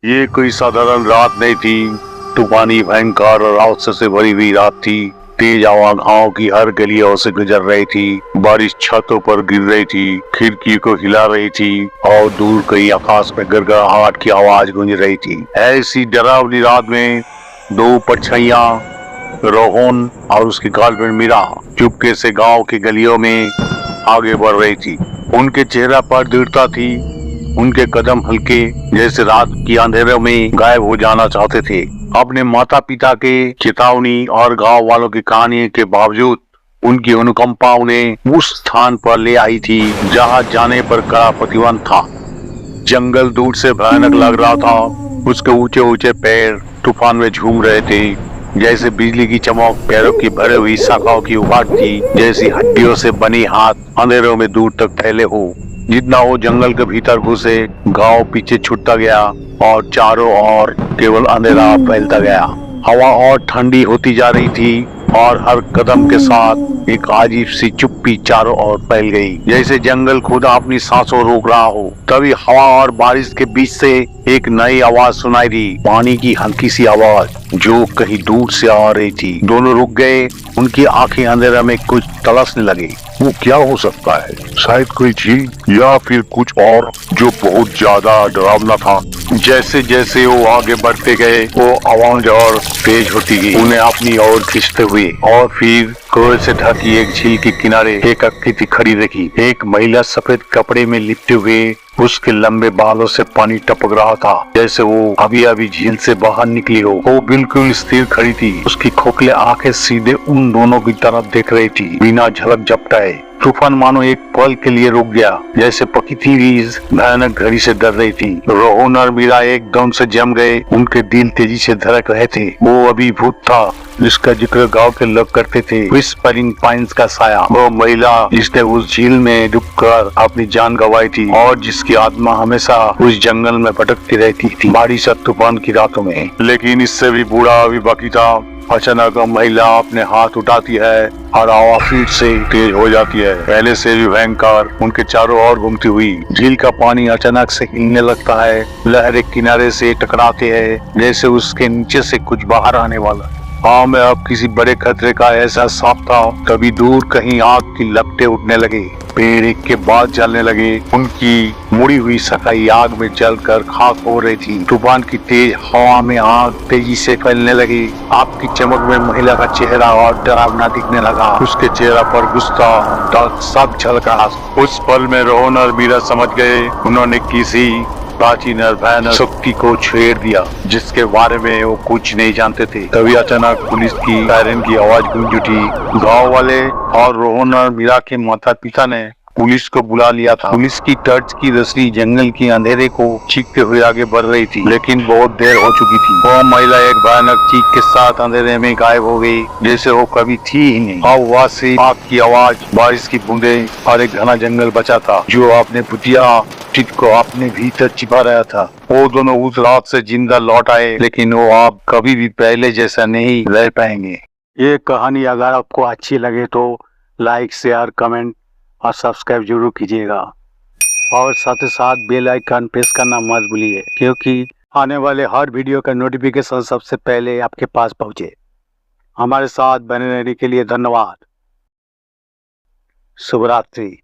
ये कोई साधारण रात नहीं थी। तूफानी, भयंकर और राक्षस से भरी हुई रात थी। तेज हवा गांव की हर गलियों से गुजर रही थी। बारिश छतों पर गिर रही थी, खिड़की को हिला रही थी और दूर कहीं आकाश में गड़गड़ाहट की आवाज गूंज रही थी। ऐसी डरावनी रात में दो परछाइयां, रोहन और उसकी गर्लफ्रेंड मीरा, चुपके से गांव की गलियों में आगे बढ़ रही थी। उनके चेहरा पर दृढ़ता थी। उनके कदम हल्के, जैसे रात की अंधेरों में गायब हो जाना चाहते थे। अपने माता पिता के चेतावनी और गांव वालों की कहानी के बावजूद उनकी अनुकंपा उन्हें उस स्थान पर ले आई थी जहां जाने पर कड़ा प्रतिबंध था। जंगल दूर से भयानक लग रहा था। उसके ऊंचे ऊंचे पेड़ तूफान में झूम रहे थे, जैसे बिजली की चमक पैरों की भरी हुई शाखाओं की उभाट थी, जैसी हड्डियों से बनी हाथ अंधेरों में दूर तक फैले हो। जितना वो जंगल के भीतर घुसे, गांव पीछे छूटता गया और चारों ओर केवल अंधेरा फैलता गया। हवा और ठंडी होती जा रही थी और हर कदम के साथ एक अजीब सी चुप्पी चारों ओर फैल गई, जैसे जंगल खुद अपनी सांसों रोक रहा हो। तभी हवा और बारिश के बीच से एक नई आवाज सुनाई दी, पानी की हल्की सी आवाज जो कहीं दूर से आ रही थी। दोनों रुक गए, उनकी आंखें अंधेरे में कुछ तलाशने लगी। वो क्या हो सकता है? शायद कोई झील या फिर कुछ और जो बहुत ज्यादा डरावना था। जैसे जैसे वो आगे बढ़ते गए, वो आवाज और तेज होती गई, उन्हें अपनी ओर खींचते हुए। और फिर कोयल से ढकी एक झील के किनारे एक आकृति खड़ी रखी। एक महिला सफेद कपड़े में लिपटे हुए, उसके लंबे बालों से पानी टपक रहा था, जैसे वो अभी अभी झील से बाहर निकली हो। वो बिल्कुल स्थिर खड़ी थी। उसकी खोखले आंखें सीधे उन दोनों की तरफ देख रही थी, बिना झलक झपटाए। तूफान मानो एक पल के लिए रुक गया, जैसे प्रकृति भी इस भयानक घड़ी से डर रही थी। रोहन और मीरा एकदम से जम गए। उनके दिल तेजी से धड़क रहे थे। वो अभिभूत था जिसका जिक्र गांव के लोग करते थे, व्हिस्परिंग पाइन्स का साया। वो महिला जिसने उस झील में डूबकर अपनी जान गंवाई थी और जिसकी आत्मा हमेशा उस जंगल में भटकती रहती थी, बारिश और तूफान की रातों में। लेकिन इससे भी बुरा अभी बाकी था। अचानक महिला अपने हाथ उठाती है और आवाज फिर से तेज हो जाती है, पहले से भी भयंकर। उनके चारों ओर घूमती हुई झील का पानी अचानक से हिलने लगता है। लहरें किनारे से टकराते हैं, जैसे उसके नीचे से कुछ बाहर आने वाला। हाँ, मैं अब किसी बड़े खतरे का एहसास साफ था। तभी दूर कहीं आग की लपटें उठने लगे, पेड़ एक के बाद जलने लगे। उनकी मुड़ी हुई सफाई आग में जलकर खाक हो रही थी। तूफान की तेज हवा में आग तेजी से फैलने लगी। आग की चमक में महिला का चेहरा और डरावना दिखने लगा। उसके चेहरा पर गुस्सा, डर सब झलका। उस पल में रोहन और मीरा समझ गए, उन्होंने किसी प्राचीन और भयानक शक्ति को छेड़ दिया जिसके बारे में वो कुछ नहीं जानते थे। तभी अचानक पुलिस की सायरन की आवाज गूंज उठी। गांव वाले और रोहन और मीरा के माता पिता ने पुलिस को बुला लिया था। पुलिस की टर्च की रोशनी जंगल के अंधेरे को चीखते हुए आगे बढ़ रही थी, लेकिन बहुत देर हो चुकी थी। वो महिला एक भयानक चीख के साथ अंधेरे में गायब हो गई, जैसे वो कभी थी ही नहीं। अब वहाँ से आग की आवाज, बारिश की बूंदें और एक घना जंगल बचा था जो अपने भुतिया चित को अपने भीतर छिपा रहा था। वो दोनों उस रात से जिंदा लौट आए, लेकिन वो आप कभी भी पहले जैसा नहीं रह पाएंगे। ये कहानी अगर आपको अच्छी लगे तो लाइक, शेयर, कमेंट और सब्सक्राइब जरूर कीजिएगा, और साथ ही साथ बेल आइकन प्रेस करना मत भूलिए, क्योंकि आने वाले हर वीडियो का नोटिफिकेशन सबसे पहले आपके पास पहुंचे। हमारे साथ बने रहने के लिए धन्यवाद। शुभ रात्रि।